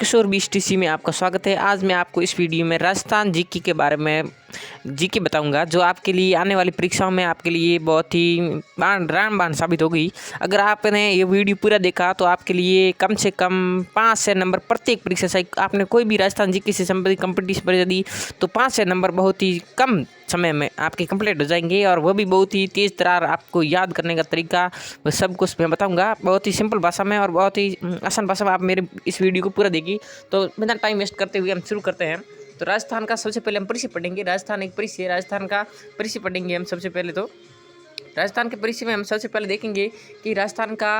किशोर BSTC में आपका स्वागत है। आज मैं आपको इस वीडियो में राजस्थान जीके के बारे में जीके बताऊंगा, जो आपके लिए आने वाली परीक्षाओं में आपके लिए बहुत ही रामबाण साबित होगी। अगर आपने ये वीडियो पूरा देखा तो आपके लिए कम से कम 5 से नंबर प्रत्येक परीक्षा से, आपने कोई भी राजस्थान जीके से संबंधित कंपटीशन परीक्षा दी तो 5 से नंबर बहुत ही कम समय में आपके कंप्लीट हो जाएंगे, और वह भी बहुत ही तेज़ तरार। आपको याद करने का तरीका वह सब कुछ मैं बताऊंगा बहुत ही सिंपल भाषा में और बहुत ही आसान भाषा में। आप मेरे इस वीडियो को पूरा देखिए। तो बिना टाइम वेस्ट करते हुए हम शुरू करते हैं। तो राजस्थान का सबसे पहले हम परिचय पढ़ेंगे। राजस्थान एक परिचय, राजस्थान का परिचय पढ़ेंगे हम सबसे पहले। तो राजस्थान के परिचय में हम सबसे पहले देखेंगे कि राजस्थान का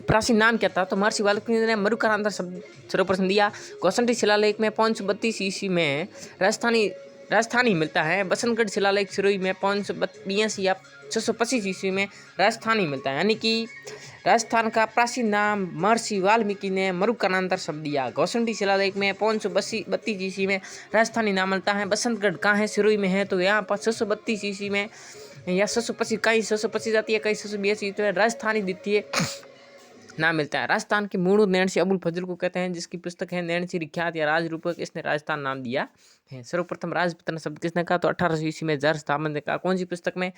प्राचीन नाम क्या था। तो महर्षि वाल्मीकि ने मरुकारांतर सर्वप्रथम दिया। कौशंडी शिलालेख में 532 ईस्वी में राजस्थानी मिलता है। बसंतगढ़ शिलालेख सिरोही में 582 या 625 ईस्वी में राजस्थानी मिलता है। यानी कि राजस्थान का प्राचीन नाम महर्षि वाल्मीकि ने मरुकारांतर शब्द दिया। कौशंडी शिलालेख में 532 ईस्वी में राजस्थानी नाम मिलता है। बसंतगढ़ कहाँ है? सिरोही में है। तो यहाँ पर 632 ईस्वी में या 625, कहीं 625 आती है, कहीं 682 ईस्वी में राजस्थानी द्वितीय नाम मिलता है। राजस्थान के मूणु नैणसी अबुल फजल को कहते हैं, जिसकी पुस्तक है नैणसी विख्यात या राजरूपक। इसने राजस्थान नाम दिया है। सर्वप्रथम राजपुत्र शब्द किसने कहा? तो 1800 ईस्वी में जॉर्ज थॉमस ने कहा। कौन सी पुस्तक में?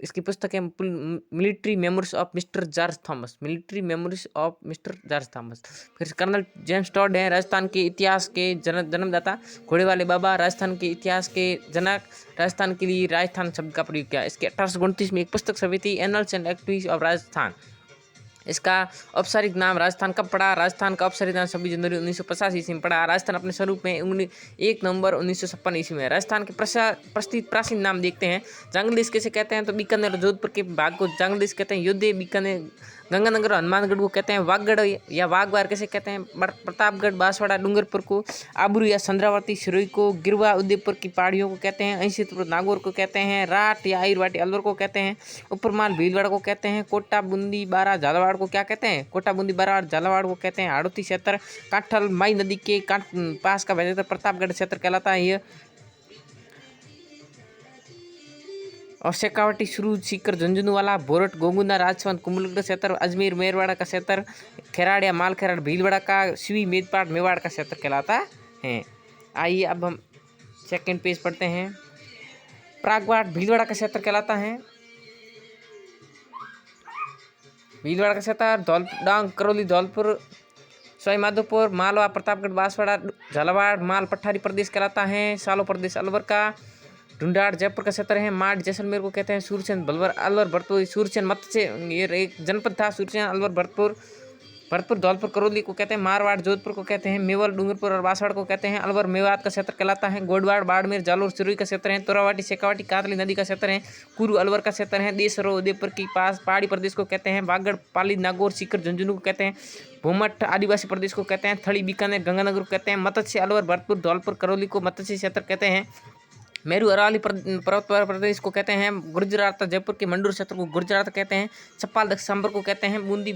इसकी पुस्तक है military memories of mister George Thomas. Military memories of mister George Thomas. फिर कर्नल जेम्स टॉड है राजस्थान के इतिहास के जन्मदाता। घोड़े वाले बाबा राजस्थान के इतिहास के जनक। राजस्थान के लिए राजस्थान शब्द का प्रयोग किया। इसके 1829 में एक पुस्तक छपी थी, annuls and activities of Rajasthan. इसका औपचारिक नाम राजस्थान कब पड़ा? राजस्थान का औपचारिक नाम 26 जनवरी 1950 ईस्वी में पड़ा। राजस्थान अपने स्वरूप में 1 नवंबर 1956 ईस्वी में। राजस्थान के प्रसिद्ध प्राचीन नाम देखते हैं। जंगल किसे कहते हैं? तो बीकानेर और जोधपुर के भाग को जंगल कहते हैं। योद्धे बीकानेर, गंगानगर और हनुमानगढ़ को कहते हैं वागगढ़ या वाघवार किसे कहते हैं? प्रतापगढ़, बांसवाड़ा, डूंगरपुर को आबरू या चंद्रावती, सिरोही को गिरवा, उदयपुर की पहाड़ियों को कहते हैं। अहिंसितपुर नागौर को कहते हैं। राठ या आयुर्वाटी अलवर को कहते हैं। ऊपरमाल भीलवाड़ा को कहते हैं। कोटा बूंदी बारा झालावाड़ को क्या कहते हैं? कोटा बूंदी बारा और झालावाड़ को कहते हैं। हाड़ौती क्षेत्र कांठल माई नदी के पास का क्षेत्र प्रतापगढ़ क्षेत्र कहलाता है ये। और शेखावटी, सुरूज, सीकर, झुंझुनूवाला, भोरट, गोगुंदा, राजसमंद, कुंभलगढ़ क्षेत्र, अजमेर मेरवाड़ा का क्षेत्र, खेराड़ या मालखेराड़ भीलवाड़ा का, शिवी मेदपाट मेवाड़ का क्षेत्र कहलाता है। आइए अब हम सेकंड पेज पढ़ते हैं। प्रागवाट भीलवाड़ा का क्षेत्र कहलाता है। भीलवाड़ा का क्षेत्र डांग, करौली, धौलपुर, सवाई माधोपुर, मालवा, प्रतापगढ़, बांसवाड़ा, झालावाड़, माल पठारी प्रदेश कहलाता है। सालो प्रदेश अलवर का। ढूंढाड़ जयपुर का क्षेत्र है। माठ जैसलमेर को कहते हैं। सूरचंद बलवर अलवर भरतपुर, सूरचंद मत्स्य ये एक जनपद था। सूरचंद अलवर भरतपुर धौलपुर करौली को कहते हैं। मारवाड़ जोधपुर को कहते हैं। मेवल डूंगरपुर और बांसवाड़ा को कहते हैं। अलवर मेवात का क्षेत्र कहलाता है। गोडवाड़ बाड़मेर जालोर सिरोही का क्षेत्र है। तोरावाटी शेखावाटी कातली नदी का क्षेत्र है। कुरु अलवर का क्षेत्र है। देसरो उदयपुर के पास पहाड़ी प्रदेश को कहते हैं। वागड़ पाली नागौर सीकर झुंझुनू को कहते हैं। भूमठ आदिवासी प्रदेश को कहते हैं। थड़ी बीकानेर गंगानगर को कहते हैं। मत्स्य अलवर भरतपुर धौलपुर करौली को मत्स्य क्षेत्र कहते हैं। मेरू अरावली पर्वत प्रदेश को कहते हैं। गुर्जरात जयपुर के मंडूर क्षेत्र को गुर्जरात कहते हैं। चप्पाल दक्षिण को कहते हैं। बूंदी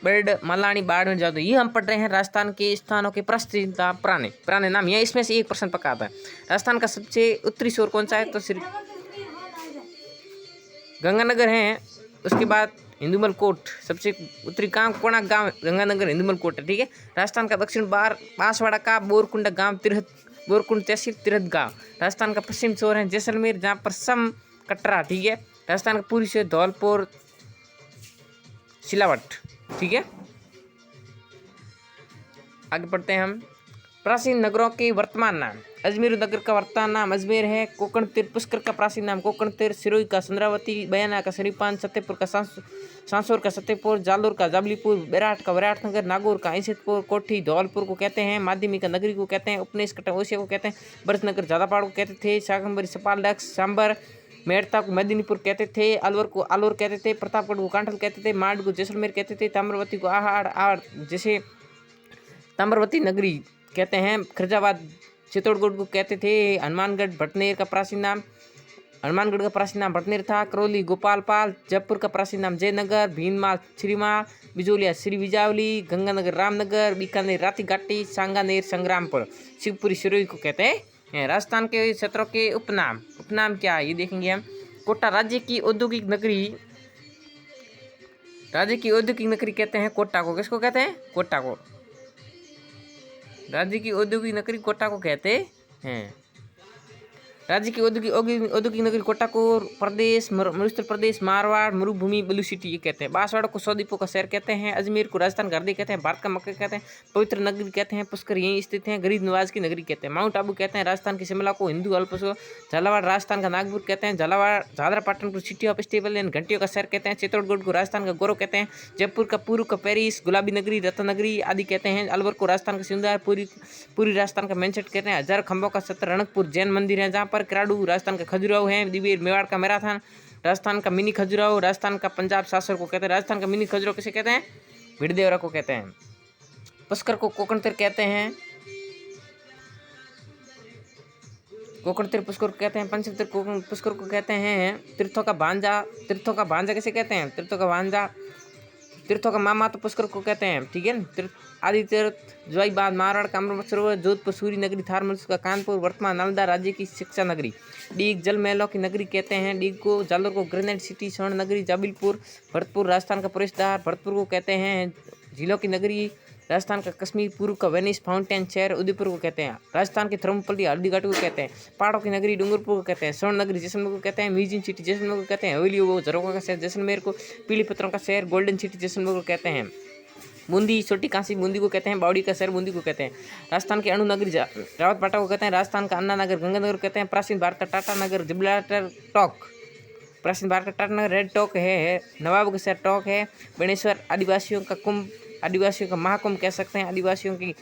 बर्ड मलानी बाड़मेर जादू। ये हम पढ़ रहे हैं राजस्थान के स्थानों के प्रसिद्ध पुराने नाम। यह इसमें से एक प्रश्न पक्का आता है। राजस्थान का सबसे उत्तरी शोर कौन सा है? तो सिर्फ गंगानगर है। उसके बाद हिंदुमल कोट सबसे उत्तरी गांव कोणार्क गांव गंगानगर हिंदुमल कोट है। ठीक है। राजस्थान का दक्षिण बांसवाड़ा का बोरकुंडा गांव बोरकुंड तहसील तिरहत गांव। राजस्थान का पश्चिम छोर है जैसलमेर, जहाँ पर सम कटरा। ठीक है। राजस्थान का पूर्वी से धौलपुर सिलावट। ठीक है। आगे पढ़ते हैं हम। प्राचीन नगरों के वर्तमान नाम। अजमेर नगर का वर्तमान नाम अजमेर है। कोकण तीर पुष्कर का प्राचीन नाम कोकण तीर। सिरोही का चंद्रावती, बयाना का सरीपान, सत्यपुर का सांसौर का सत्यपुर, जालोर का जाबलीपुर, बेराट का विराटनगर, नागौर का अहिंसितपुर, कोठी धौलपुर को कहते हैं। माध्यमिक का नगरी को कहते हैं। उपनेश कटा ओसिया को कहते हैं। भरतनगर झालावाड़ को कहते थे। शाकंबरी सपाल डक्स सांबर, मेड़ता को मेदिनीपुर कहते थे। अलवर को आलोर कहते थे। प्रतापगढ़ को कांठल कहते थे। मांड को जैसलमेर कहते थे। ताम्रवती को आहाड़ जैसे ताम्रवती नगरी कहते हैं। खिरजाबाद चित्तौड़गढ़ को कहते थे। हनुमानगढ़ भटनेर का प्राचीन नाम भटनेर था। करौली गोपालपाल, जयपुर का प्राचीन नाम जयनगर, भीनमाल श्रीमाल, बिजोलिया श्री विजावली, गंगानगर रामनगर, बीकानेर रातीघाटी, सांगानेर संग्रामपुर, शिवपुरी सिरोही को कहते हैं। राजस्थान के क्षेत्रों के उपनाम क्या है ये देखेंगे हम। कोटा राज्य की औद्योगिक नगरी राज्य की औद्योगिक नगरी कहते हैं कोटा को। किसको कहते हैं? कोटा को। राज्य की औद्योगिक नगरी कोटा को कहते हैं। राज्य की औद्योगिक नगरी कोटा को प्रदेश मरुस्थल प्रदेश, मारवाड़, मरुभूमि, ब्लू सिटी ये कहते हैं। बांसवाड़ा को 100 द्वीपों का शहर कहते हैं। अजमेर को राजस्थान का हृदय कहते हैं। भारत का मक्का कहते हैं। पवित्र नगरी कहते हैं। पुष्कर यहीं स्थित है। गरीब नवाज की नगरी कहते हैं। माउंट आबू कहते हैं राजस्थान की शिमला को। हिंदू अल्प को झालावाड़ राजस्थान का नागपुर कहते हैं। झालरा पाटन को सिटी ऑफ स्टेबल एंड घंटियों का शहर कहते हैं। चित्तौड़गढ़ को राजस्थान का गौरव कहते हैं। जयपुर का पूर्व का पेरिस, गुलाबी नगरी, रत्न नगरी आदि कहते हैं। अलवर को राजस्थान का सिंगार, पूरी राजस्थान का मैनचेट कहते हैं। 1000 खंभों का सत्र रणकपुर जैन मंदिर है जहाँ पर क्राडू राजस्थान का खजुराहो है। दिवेर मेवाड़ का मैराथन, राजस्थान का मिनी खजुराहो, राजस्थान का पंजाब सासर को कहते हैं। राजस्थान का मिनी खजुराहो किसे कहते हैं? भिड़देवरा को कहते हैं। पुष्कर को कोकणतिर कहते हैं। कोकणतिर पुष्कर को कहते हैं। पंचतीर्थ पुष्कर को कहते हैं। तीर्थों का भांजा किसे कहते हैं? तीर्थों का मामा तो पुष्कर को कहते हैं, ठीक है ना। आदि तीर्थ, जोईबाद, मारवाड़ का अमृत सरोवर, जोधपुर सूरी नगरी, थारमल्स का कानपुर, वर्तमान नालंदा राज्य की शिक्षा नगरी। डीग जल महलों की नगरी कहते हैं। डीग को जालोर को ग्रेनाइट सिटी, स्वर्ण नगरी, जाबिलपुर, भरतपुर राजस्थान का प्रवेशद्वार, भरतपुर को कहते हैं झीलों की नगरी। राजस्थान का कश्मीर, पूर्व का वेनिस फाउंटेन शहर उदयपुर को कहते हैं। राजस्थान की थर्मोपल्ली हल्दीघाटी को कहते हैं। पहाड़ों की नगरी डूंगरपुर को कहते हैं। स्वर्ण नगरी जैसलमेर को कहते हैं। म्यूजियम सिटी जैसलमेर को कहते हैं। हवेली वो झरोखा का शहर जैसलमेर को, पीली पत्थरों का शहर गोल्डन सिटी जैसलमेर को कहते हैं। बूंदी छोटी काशी बूंदी को कहते हैं। बावड़ी का शहर बूंदी को कहते हैं। राजस्थान की अणु नगरी रावतबाटा को कहते हैं। राजस्थान का अन्ना नगर गंगानगर कहते हैं। प्राचीन भारत का टाटा नगर जिब्राल्टर टॉक, प्राचीन भारत का टाटा नगर रेड टॉक है। नवाब का शहर टॉक है। बेणेश्वर आदिवासियों का कुंभ, आदिवासियों का महाकुंभ कह सकते हैं। आदिवासियों की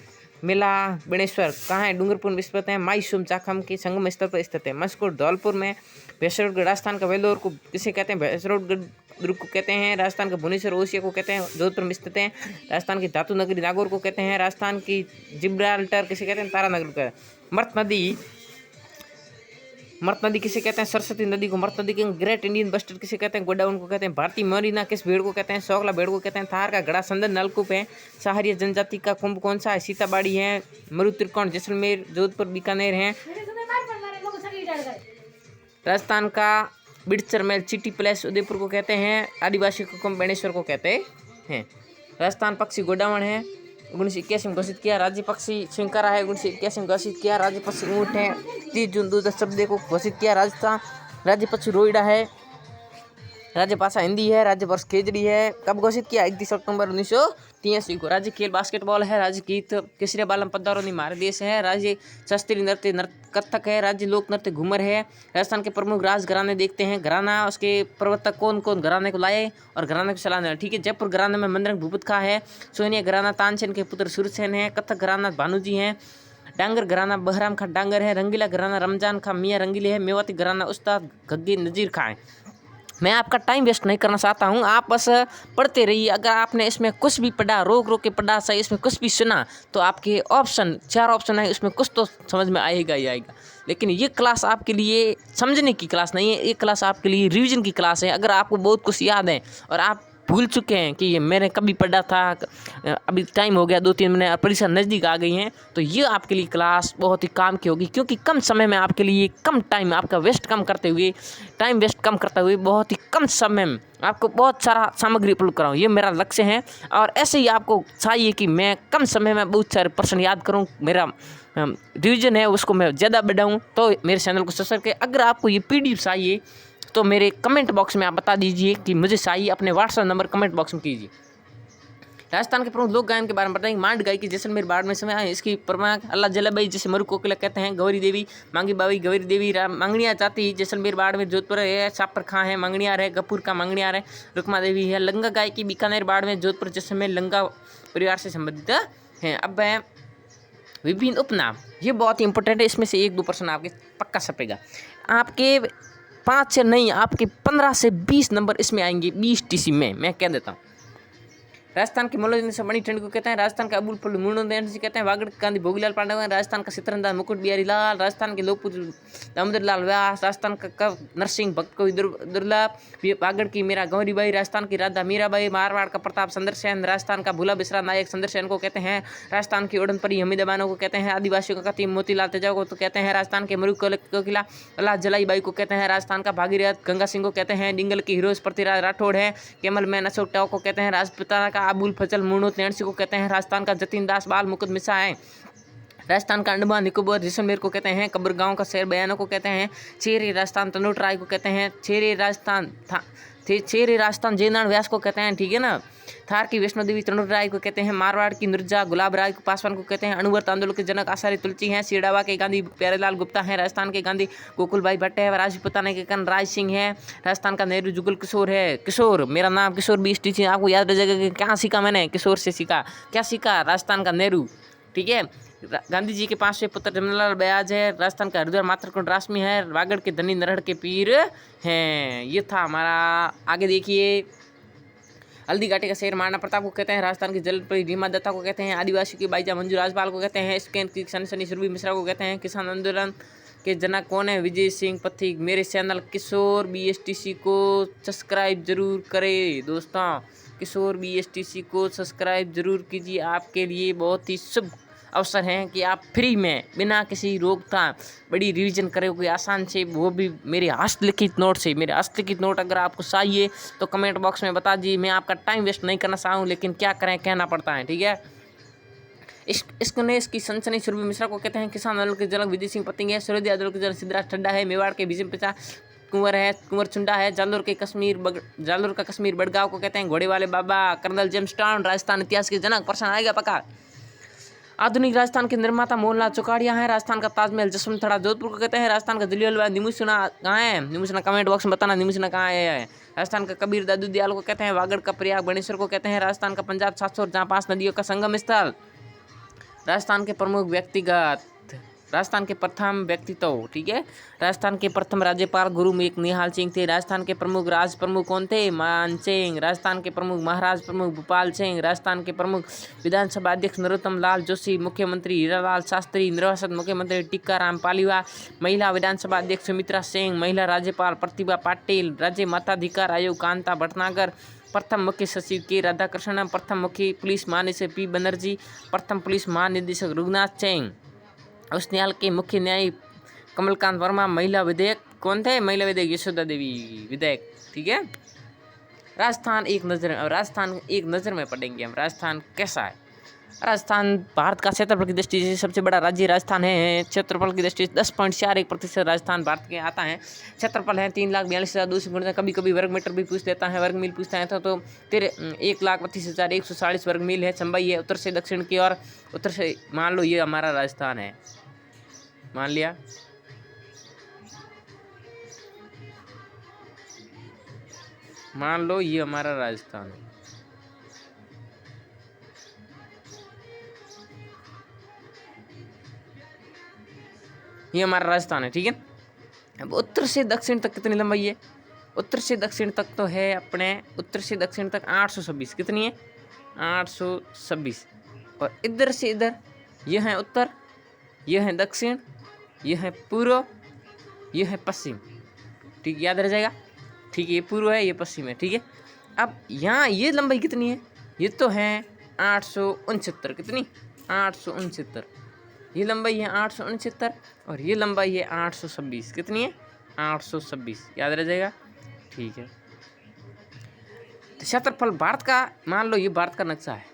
मेला बेणेश्वर कहाँ है? डूंगरपुर में स्थित है। माईसुम चाखम के संगम स्थल पर स्थित है। मस्कोट धौलपुर में। भैंसरोडगढ़ राजस्थान का वेलोर को किसे कहते हैं? भैंसरोडगढ़ दुर्ग को कहते हैं। राजस्थान का भुवनेश्वर ओसिया को कहते हैं, जोधपुर में स्थित है। राजस्थान की धातु नगरी नागौर को कहते हैं। राजस्थान की जिब्राल्टर किसे कहते हैं? तारानगर को कहते हैं। मर्त नदी किसे कहते हैं? सरस्वती नदी को मर्त नदी के। ग्रेट इंडियन बस्टर्ड किसे कहते हैं? गोडाउन को कहते हैं। भारतीय मरीना किस भेड़ को कहते हैं? सोगला भेड़ को कहते हैं। थार का घड़ा संदन नलकूप है। सहारिया जनजाति का कुंभ कौन सा है? सीताबाड़ी है। मरु त्रिकोण जैसलमेर, जोधपुर, बीकानेर है। राजस्थान का बिड़चर महल सिटी पैलेस उदयपुर को कहते हैं। आदिवासी को कुंभ बेणेश्वर को कहते हैं। राजस्थान पक्षी गोडावण है, 1981 में घोषित किया। राज्य पक्षी स्विंकारा है, 1981 में घोषित किया। राज्य पक्षी ऊँट है, 30 जून 2014 को घोषित किया। राजस्थान राज्य पक्षी रोइडा है। राज्य भाषा हिंदी है। राज्य वर्ष खेजड़ी है। कब घोषित किया? 31 अक्टूबर 1983 को। राज्य खेल बास्केटबॉल है। राज्य गीत केसरिया बालम पद्दारों हमारे देश है। राज्य शास्त्रीय नृत्य कथक है। राज्य लोक नृत्य घूमर है। राजस्थान के प्रमुख राज घराने देखते हैं। घराना उसके प्रवर्तक कौन कौन घराने को लाए और घराने को चलाने, ठीक है। जयपुर घराने में मंदरंग भूपत खा है। सोनिया घराना तानसेन के पुत्र सूरजसेन है। कथक घराना भानुजी हैं। डांगर घराना बहराम खां डांगर है। रंगीला घराना रमजान खां मियाँ रंगीले है। मेवाती घराना उस्ताद घग्गी नजीर खां है। मैं आपका टाइम वेस्ट नहीं करना चाहता हूँ, आप बस पढ़ते रहिए। अगर आपने इसमें कुछ भी पढ़ा, रोक के पढ़ा, सही इसमें कुछ भी सुना, तो आपके ऑप्शन 4 ऑप्शन है, उसमें कुछ तो समझ में आएगा ही आएगा। लेकिन ये क्लास आपके लिए समझने की क्लास नहीं है, ये क्लास आपके लिए रिवीजन की क्लास है। अगर आपको बहुत कुछ याद है और आप भूल चुके हैं कि ये मैंने कभी पढ़ा था, अभी टाइम हो गया 2-3 महीने, परीक्षा नज़दीक आ गई हैं, तो ये आपके लिए क्लास बहुत ही काम की होगी। क्योंकि कम समय में आपके लिए कम टाइम आपका वेस्ट कम करते हुए, टाइम वेस्ट कम करते हुए बहुत ही कम समय में आपको बहुत सारा सामग्री उपलब्ध कराऊँ, ये मेरा लक्ष्य है। और ऐसे ही आपको चाहिए कि मैं कम समय में बहुत सारे प्रश्न याद करूँ, मेरा रिवीजन है उसको मैं ज़्यादा बढ़ाऊँ। तो मेरे चैनल को सब्सक्राइब करें। अगर आपको ये PDF चाहिए तो मेरे कमेंट बॉक्स में आप बता दीजिए कि मुझे चाहिए, अपने व्हाट्सएप नंबर कमेंट बॉक्स में कीजिए। राजस्थान के प्रमुख लोक गायन के बारे में बताएंगे। मांड गाय की जैसलमेर बाढ़ में समय है, इसकी प्रमुख अल्लाह जलाबाई जिसे मरु कोकिला कहते हैं। गौरी देवी, मांगी बावी, गौरी देवी, मांगणिया जाति जैसलमेर बाढ़ में, जोधपुर है। सापर खां है, मांगणियार है। गपुर का मांगणियार है। रुकमा देवी है। लंगा गाय की बीकानेर बाढ़ में, जोधपुर जैसलमेर लंगा परिवार से संबंधित हैं। अब है विभिन्न उपनाम, ये बहुत ही इंपॉर्टेंट है, इसमें से 1-2 प्रश्न आपके पक्का छपेगा। आपके 5 से नहीं, आपके 15 से 20 नंबर इसमें आएंगे 20 TC में, मैं कह देता हूँ। राजस्थान के मनोरंजन से बनी ट्रेंड को कहते हैं, राजस्थान का अबुल फुल मुर्मूर्मु से कहते हैं, वागड़ गांधी भोगीलाल पांडव, राजस्थान का सितरंदाज मुकुट बिहारी लाल, राजस्थान के लोकपुत्र दामोदर लाल व्यास, राजस्थान का कवि नरसिंह भक्त कवि दुर्लभ, वागड़ की मीरा गौरीबाई, राजस्थान की राधा मीराबाई, मारवाड़ का प्रताप संदरसेन, राजस्थान का भूला बिसरा नायक संदरसेन को कहते हैं, राजस्थान की उड़नपरी हमीदा बानो को कहते हैं, आदिवासियों का कतीम मोतीलाल तेजाब को तो कहते हैं, राजस्थान के मरु को किला अल्लाह जलाई बाई को कहते हैं, राजस्थान का भागीरथ गंगा सिंह को कहते हैं, डिंगल की हीरोज पृथ्वीराज राठौड़ है, केमल मैन अशोक टाव को कहते हैं, राजपूताना का अबुल फजल मुर्मू तेणसी को कहते हैं, राजस्थान का जतिन दास बाल मुकुंद मिश्रा है, राजस्थान का अंडमान निकोबार जैसलमेर को कहते हैं, कब्र गांव का शहर बयाना को कहते हैं, चेरी राजस्थान तनोट राय को कहते हैं, चेरी राजस्थान जयनारायण व्यास को कहते हैं, ठीक है ना। थार की वैष्णो देवी तनोट राय को कहते हैं, मारवाड़ की नुरजा गुलाब राय पासवान को कहते हैं, अणुव्रत आंदोलन के जनक आचार्य तुलसी हैं, सिरडावा के गांधी प्यारेलाल गुप्ता हैं, राजस्थान के गांधी गोकुल भाई भट्ट है, राजपूताना के कर्ण राज सिंह है, राजस्थान का नेहरू जुगल किशोर है, किशोर मेरा नाम किशोर भी टीचिंग आपको याद रह जाएगा कि क्या सीखा मैंने, किशोर से सीखा, क्या सीखा, राजस्थान का नेहरू, ठीक है। गांधी जी के 5वें पुत्र जमनालाल बयाज है, राजस्थान का हरिद्वार मातृकुंड राशमी है, वागड़ के धनी नरहड़ के पीर हैं। ये था हमारा। आगे देखिए, हल्दी घाटी का शेर महाराणा प्रताप को कहते हैं, राजस्थान की जलपरी रीमा दत्ता को कहते हैं, आदिवासी की बाईजा मंजू राजपाल को कहते हैं, स्पेन की सनसनी सुरभि मिश्रा को कहते हैं, किसान आंदोलन के जनक कौन है, विजय सिंह पथिक। मेरे चैनल किशोर BSTC को सब्सक्राइब जरूर करें दोस्तों, किशोर BSTC को सब्सक्राइब जरूर कीजिए, आपके लिए बहुत ही शुभ अवसर हैं कि आप फ्री में बिना किसी रोकथाम बड़ी रिवीजन करोगे आसान से, वो भी मेरे हस्तलिखित नोट से। मेरे हस्तलिखित नोट अगर आपको चाहिए तो कमेंट बॉक्स में बता दीजिए, मैं आपका टाइम वेस्ट नहीं करना चाहूँ, लेकिन क्या करें, कहना पड़ता है, ठीक है। इसकी सनसनी सुरभि मिश्रा को कहते हैं, किसान आंदोलन के जनक विजय सिंह पतिंग है, सूर्य आंदोलन के जनक सिद्धराज ठड्डा है, मेवाड़ के भीष्म पिता कुंवर है, कुंवर चुंडा है, जालोर का कश्मीर बड़गांव को कहते हैं, घोड़े वाले बाबा कर्नल जेम्स टाउन, राजस्थान इतिहास के जनक प्रश्न आएगा पक्का। आधुनिक राजस्थान के निर्माता मोहनलाल चौकाड़िया हैं, राजस्थान का ताजमहल जसवंत जोधपुर को कहते हैं, राजस्थान का जलियांवाला निमुसना कहाँ है, निमुसना कमेंट बॉक्स में बताना निमुसना कहाँ है। राजस्थान का कबीर दादू दयाल को कहते हैं, वागड़ का प्रयाग बनेश्वर को कहते हैं, राजस्थान का पंजाब 700 जहाँ 5 नदियों का संगम स्थल। राजस्थान के प्रमुख व्यक्तिगत, राजस्थान के प्रथम व्यक्तित्व, ठीक है। राजस्थान के प्रथम राज्यपाल गुरु एक निहाल सिंह थे, राजस्थान के प्रमुख राज प्रमुख कौन थे, मानसिंह, राजस्थान के प्रमुख महाराज प्रमुख भोपाल सिंह, राजस्थान के प्रमुख विधानसभा अध्यक्ष नरोत्तम लाल जोशी, मुख्यमंत्री हीरालाल शास्त्री, निर्वासित मुख्यमंत्री टीकाराम पालीवाल, महिला विधानसभा अध्यक्ष सुमित्रा सिंह, महिला राज्यपाल प्रतिभा पाटिल, राज्य मताधिकार आयोग कांता भटनागर, प्रथम मुख्य सचिव के राधाकृष्णन, प्रथम मुख्य पुलिस महानिदेशक P बनर्जी, प्रथम पुलिस महानिदेशक रघुनाथ सिंह, उसन्याल के मुख्य न्यायी कमलकांत वर्मा, महिला विधेयक कौन थे, महिला विधेयक यशोदा देवी विधेयक, ठीक है। राजस्थान एक नज़र में पढ़ेंगे हम, राजस्थान कैसा है। राजस्थान भारत का क्षेत्रफल की दृष्टि से सबसे बड़ा राज्य राजस्थान है, क्षेत्रफल की दृष्टि से 10.41% राजस्थान भारत के आता है। क्षेत्रफल है 3,42,200, कभी कभी वर्ग मीटर भी पूछ लेता है, वर्ग मील पूछता है तो 1,32,140 वर्ग मील है। लंबाई है उत्तर से दक्षिण की ओर, उत्तर से मान लो ये हमारा राजस्थान है, मान लिया, मान लो ये हमारा राजस्थान है। ये हमारा राजस्थान है, ठीक है। अब उत्तर से दक्षिण तक कितनी लंबाई है, उत्तर से दक्षिण तक तो है अपने, उत्तर से दक्षिण तक 826, कितनी है 826, और इधर से इधर यह है उत्तर, यह है दक्षिण, यह है पूर्व, यह है पश्चिम, ठीक, याद रह जाएगा, ठीक है। ये पूर्व है, ये पश्चिम है, ठीक है। अब यहाँ ये लंबाई कितनी है, ये तो है 869, कितनी 869, ये लंबाई है 869 और ये लंबाई है 826, कितनी है 826, याद रह जाएगा, ठीक है। तो क्षेत्रफल भारत का, मान लो ये भारत का नक्शा है,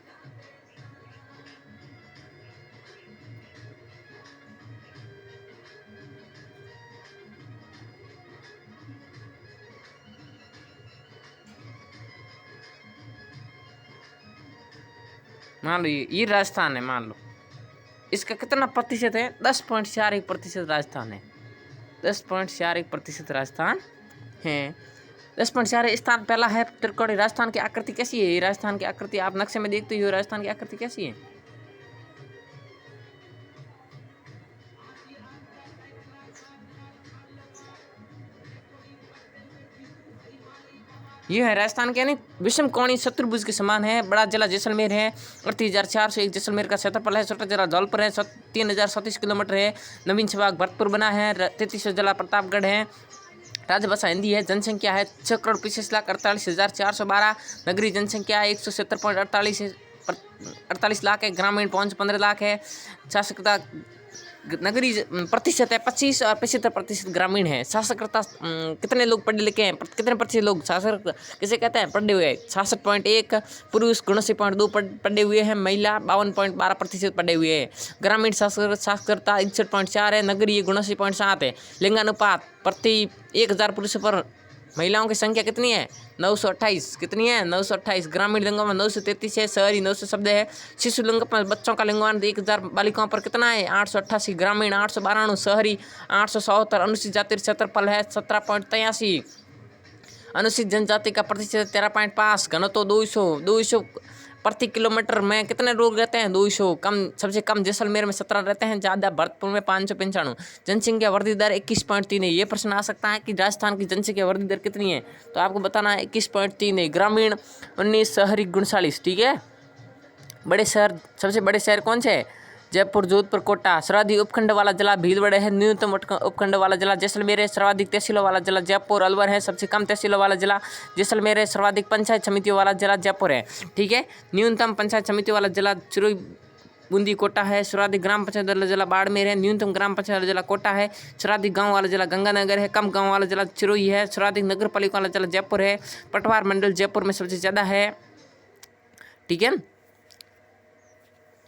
मान लो ये राजस्थान है, मान लो इसका कितना प्रतिशत है, 10.41% राजस्थान है, 10.41% राजस्थान है। 10.4 स्थान पहला है त्रिकोणीय। राजस्थान की आकृति कैसी है, राजस्थान की आकृति आप नक्शे में देखते हो, राजस्थान की आकृति कैसी है, ये है राजस्थान के यानी विषम कोणीय चतुर्भुज के समान है। बड़ा जिला जैसलमेर है, 38,401 जैसलमेर का क्षेत्रफल है। छोटा जिला धौलपुर है, 3,037 किलोमीटर है। नवीन संभाग भरतपुर बना है। 33वां जिला प्रतापगढ़ है। राजभाषा हिंदी है। जनसंख्या है 6,25,48,412। नगरीय जनसंख्या 170.48 लाख है। ग्रामीण 15 लाख है। साक्षरता नगरीय प्रतिशत है 25 और 75% ग्रामीण है। साक्षरता कितने लोग पढ़े लिखे हैं, कितने प्रतिशत लोग साक्षर किसे कहते हैं, पढ़े हुए 66.1, पुरुष 79.2 पढ़े हुए हैं, महिला 52.12% पढ़े हुए हैं। ग्रामीण साक्षरता 61.4 है। नगरीय 79.7 है। लिंगानुपात प्रति 1000 पुरुषों पर महिलाओं की संख्या कितनी है, 928। कितनी है, 928। ग्रामीण लिंगों में 933 है। शहरी 990 है। शिशु लिंग पर बच्चों का लिंगानुपात 1000 बालिकाओं पर कितना है, 888। ग्रामीण 892, शहरी 877। अनुसूचित जाति क्षेत्रफल है 17.83। अनुसूचित जनजाति का प्रतिशत 13.5। घनत्व 200 प्रति किलोमीटर में कितने लोग रहते हैं, 200। कम सबसे कम जैसलमेर में 17 रहते हैं, ज़्यादा भरतपुर में 595। जनसंख्या वृद्धि दर 21.3 है। ये प्रश्न आ सकता है कि राजस्थान की जनसंख्या वृद्धि दर कितनी है, तो आपको बताना है 21.3 है। ग्रामीण 19, शहरी 39। ठीक है। बड़े शहर, सबसे बड़े शहर कौन से है, जयपुर, जोधपुर, कोटा। सर्वाधिक उपखंड वाला जिला भीलवाड़ा है। न्यूनतम उपखंड वाला जिला जैसलमेर है। सर्वाधिक तहसीलों वाला जिला जयपुर, अलवर है। सबसे कम तहसीलों वाला जिला जैसलमेर है। सर्वाधिक पंचायत समितियों वाला जिला जयपुर है। ठीक है। न्यूनतम पंचायत समिति वाला जिला चिरोई, बूंदी, कोटा है। सर्वाधिक ग्राम पंचायत वाला जिला बाड़मेर है। न्यूनतम ग्राम पंचायत वाला जिला कोटा है। सर्वाधिक गांव वाला जिला गंगानगर है। कम गांव वाला जिला चिरोई है। सर्वाधिक नगर पालिका वाला जिला जयपुर है। पटवार मंडल जयपुर में सबसे ज़्यादा है। ठीक है।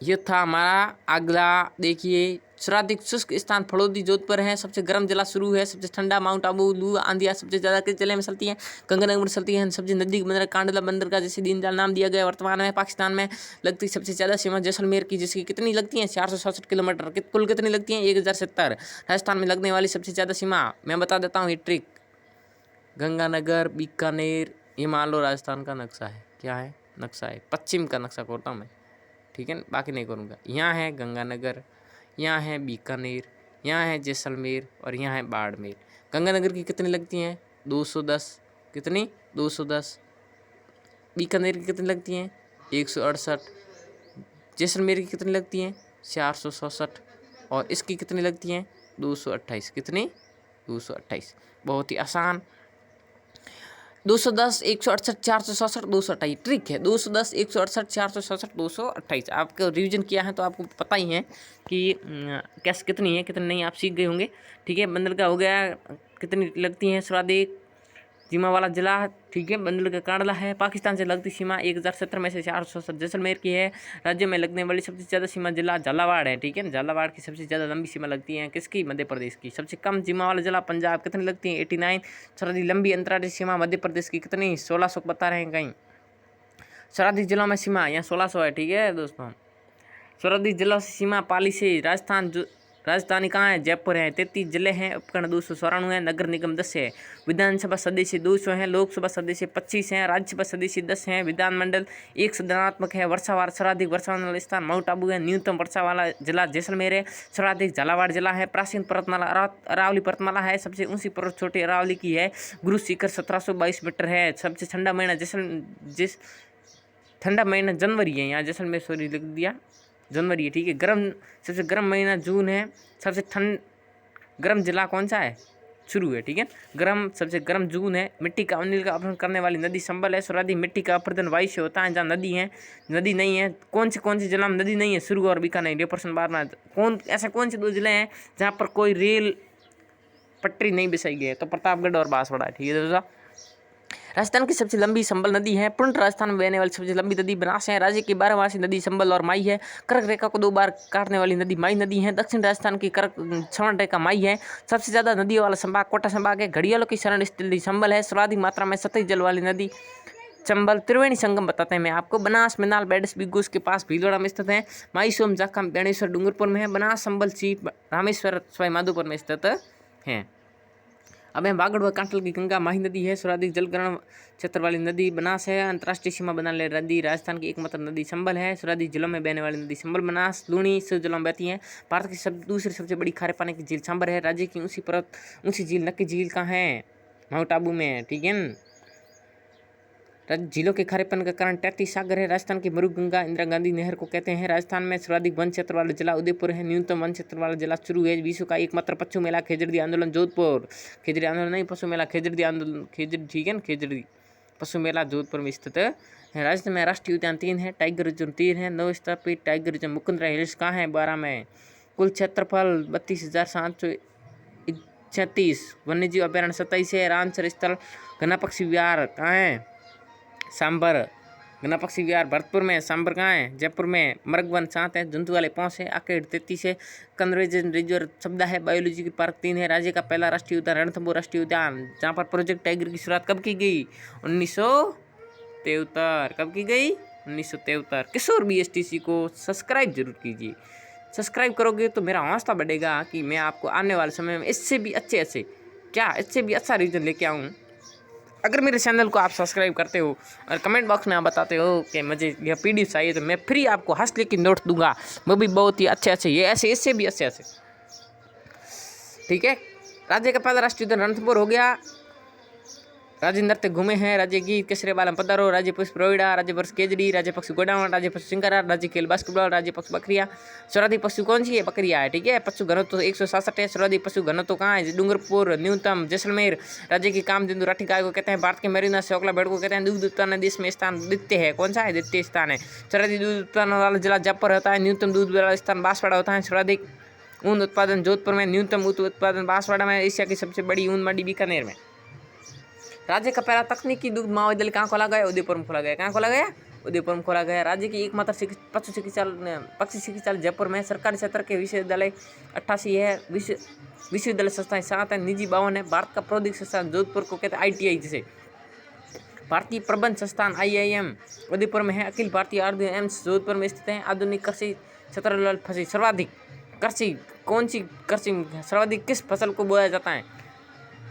ये था हमारा अगला। देखिए, सर्वाधिक शुष्क स्थान फड़ौदी, जोधपुर है। सबसे गर्म जिला शुरू है। सबसे ठंडा माउंट आबू, लू, आंधिया सबसे ज़्यादा किस जिले में चलती हैं, गंगानगर में चलती हैं। सबसे नजदीक बंदर कांडला बंदरगाह, जैसे दीनदयाल नाम दिया गया। वर्तमान में पाकिस्तान में लगती सबसे ज़्यादा सीमा जैसलमेर की, जिसकी कितनी लगती हैं, 467 किलोमीटर। कुल कितनी लगती हैं, 1070। राजस्थान में लगने वाली सबसे ज़्यादा सीमा मैं बता देता हूँ, ये ट्रिक। गंगानगर, बीकानेर, ये मान लो राजस्थान का नक्शा है। क्या है, नक्शा है, पश्चिम का नक्शा खोलता हूँ मैं। ठीक है, बाकी नहीं करूँगा। यहाँ है गंगानगर, यहाँ है बीकानेर, यहाँ है जैसलमेर और यहाँ है बाड़मेर। गंगानगर की कितनी लगती हैं, 210। कितनी, 210। बीकानेर की कितनी लगती हैं, 168। जैसलमेर की कितनी लगती हैं, 467। और इसकी कितनी लगती हैं, 228। कितनी, 228। बहुत ही आसान। 210, 168, 467, 228। ट्रिक है 210, 168, 467, 228। आपको रिवीजन किया है तो आपको पता ही है कि कैसे कितनी है, कितनी नहीं, आप सीख गए होंगे। ठीक है। बंदर का हो गया, कितनी लगती हैं सर्वाधिक सीमा वाला जिला। ठीक है। बंदर का कांडला है। पाकिस्तान से लगती सीमा 1070 में से 467 जैसलमेर की है। राज्य में लगने वाली सबसे ज़्यादा सीमा जिला झालावाड़ है। ठीक है। झालावाड़ की सबसे ज़्यादा लंबी सीमा लगती है किसकी, मध्य प्रदेश की। सबसे कम सीमा वाला जिला पंजाब, कितनी लगती है, 89। सर्वाधिक लंबी अंतर्राष्ट्रीय सीमा मध्य प्रदेश की, कितनी, 1600 बता रहे हैं कहीं। सर्वाधिक जिलों में सीमा यहाँ 1600 है। ठीक है दोस्तों। सर्वाधिक जिलों से सीमा पाली से राजधानी कहाँ है, जयपुर है। 33 जिले हैं। उपखंड 294 है। नगर निगम 10 है। विधानसभा सदस्य 200 हैं। लोकसभा सदस्य 25 हैं। राज्यसभा सदस्य 10 हैं। विधानमंडल 1 सदनात्मक है। वर्षावार सर्वाधिक वर्षा वाला स्थान माउंट आबू है। न्यूनतम वर्षा वाला जिला जैसलमेर है। सर्वाधिक झालावाड़ जिला है। प्राचीन पर्वतमाला अरावली पर्वतमाला है। सबसे ऊंची पर्वत छोटी अरावली की है। गुरु शिखर 1722 मीटर है। सबसे ठंडा महीना ठंडा महीना जनवरी है। यहाँ जैसलमेर सॉरी लिख दिया, जनवरी है। ठीक है। सबसे गर्म महीना जून है। सबसे गर्म जिला कौन सा है, शुरू है। ठीक है। सबसे गर्म जून है। मिट्टी का अनिल का अपहरण करने वाली नदी संबल है। सर्वाधिक मिट्टी का अपहरण वायु से होता है। जहाँ नदी नहीं है, कौन से जिला में नदी नहीं है, शुरू और बीकानेर। ये प्रश्न बार में ऐसे कौन से 2 जिले हैं जहाँ पर कोई रेल पटरी नहीं बिछाई गई है, तो प्रतापगढ़ और बांसवाड़ा है। ठीक है दोस्तों। राजस्थान की सबसे लंबी संबल नदी है। पूर्ण राजस्थान में बहने वाली सबसे लंबी नदी बनास है। राज्य की 12 नदी संबल और माई है। कर्क रेखा को 2 बार काटने वाली नदी माई नदी है। दक्षिण राजस्थान की छवण रेखा माई है। सबसे ज्यादा नदियों वाला संभाग कोटा संभाग है। घड़ियालों की शरण स्थल संबल है। सर्वाधिक मात्रा में सतही जल वाली नदी चंबल। त्रिवेणी संगम बताते हैं मैं आपको। बनास, मिनाल, बेडस, बिग्गूस के पास भीलवाड़ा में स्थित है। माई, सोम, जाखम, बेणेश्वर डूंगरपुर में है। बनास, संबल, सीप, रामेश्वर, सवाई माधोपुर में स्थित है। अब है बागड़ व कांटल की गंगा माही नदी है। सर्वाधिक जलग्रहण क्षेत्र वाली नदी बनास है। अंतर्राष्ट्रीय सीमा बनाने वाली नदी राजस्थान की एकमात्र नदी संबल है। सर्वाधिक जिलों में बहने वाली नदी संबल, बनास, लूणी सब जिलों में बहती है। भारत की दूसरी सबसे बड़ी खारे पानी की झील सांबर है। राज्य की ऊंची झील नक्की झील कहाँ है, माउंट आबू में है। ठीक है। झीलों के खारेपन का कारण तैतीस सागर है। राजस्थान की मरुगंगा इंदिरा गांधी नहर को कहते हैं। राजस्थान में सर्वाधिक वन क्षेत्र वाला जिला उदयपुर है। न्यूनतम वन क्षेत्र वाला जिला चुरू है। विश्व का एकमात्र पशु मेला खेजड़ी आंदोलन जोधपुर, खेजड़ी आंदोलन नहीं पशु मेला, खेजड़ी आंदोलन, खेजड़ी ठीक है ना, खेजड़ी पशु मेला जोधपुर में स्थित है। राजस्थान में राष्ट्रीय उद्यान 3 है, टाइगर रिजर्व 3 है, 9 स्थापित टाइगर रिजर्व मुकुंदरा हिल्स कहाँ है 12 में। कुल क्षेत्रफल 32,736, वन्यजीव अभ्यारण्य 27 है। रामसर स्थल घना पक्षी विहार कहाँ है सांबर, घना पक्षी विहार भरतपुर में, सांबर कहाँ है जयपुर में। मृगवन 7 है, जंतु वाले 5 है, आकेड़ 33 है, कंजर्वेशन रिजर्व 14 है, बायोलॉजिकल पार्क 3 है। राज्य का पहला राष्ट्रीय उद्यान रणथंभौर राष्ट्रीय उद्यान, जहाँ पर प्रोजेक्ट टाइगर की शुरुआत कब की गई 1973। कब की गई 1973। किशोर BSTC को सब्सक्राइब जरूर कीजिए। सब्सक्राइब करोगे तो मेरा हौसला बढ़ेगा कि मैं आपको आने वाले समय में इससे भी इससे भी अच्छा रीजन लेके आऊँ। अगर मेरे चैनल को आप सब्सक्राइब करते हो और कमेंट बॉक्स में आप बताते हो कि मुझे यह PDF चाहिए, तो मैं फ्री आपको हंसले की नोट दूंगा, वो भी बहुत ही अच्छे ये ऐसे इससे भी अच्छे। ठीक है। राज्य का पहला राष्ट्रीय उद्यान रणथंभौर हो गया। राज्य नृत्य घूमे हैं, राज्य गीत केसरे बालम पधारो, राज्य पुष्प रोहिड़ा, राज्य वर्ष केजड़ी, राज्य पक्षी गोडावण, राज्य पशु सिंगारा, राज्य खेल बास्केटबॉल, राज्य पक्षु बकरिया। सर्वाधिक पशु कौन सी है बकरिया है। ठीक है। पशु घनत्व 167 है। सर्वाधिक पशु घनत्व कहाँ है डूंगरपुर। न्यूनतम जैसलमेर। राज्य की कामधेनु राठी गाय को कहते हैं। भारत के मेरिना शौकला भेड़ को कहते हैं। दूध उत्पादन देश में स्थान द्वितीय है, कौन सा है द्वितीय स्थान है। सर्वाधिक दूध उत्पादन वाला जिला जयपुर होता है। न्यूनतम दूध वाला स्थान बांसवाड़ा होता है। सर्वाधिक ऊन उत्पादन जोधपुर में, न्यूनतम ऊन उत्पादन बांसवाड़ा में। एशिया की सबसे बड़ी ऊन मंडी बीकानेर में। राज्य का पहला तकनीकी दुग्ध महाविद्यालय कहाँ खोला गया उदयपुर में खोला गया। कहाँ खोला गया उदयपुर में खोला गया। राज्य की एकमात्र पशु चिकित्सालय जयपुर में। सरकारी क्षेत्र के विश्वविद्यालय 88 है, विश्वविद्यालय संस्थाएं 7 है, निजी 52 है। भारत का प्रौद्योगिक संस्थान जोधपुर को कहते हैं ITI, जिसे भारतीय प्रबंध संस्थान IIM उदयपुर में है। अखिल भारतीय आयुर्वेद एम्स जोधपुर में स्थित है। आधुनिक कृषि क्षेत्र फंसी। सर्वाधिक कृषि कौन सी कृषि सर्वाधिक किस फसल को बोया जाता है।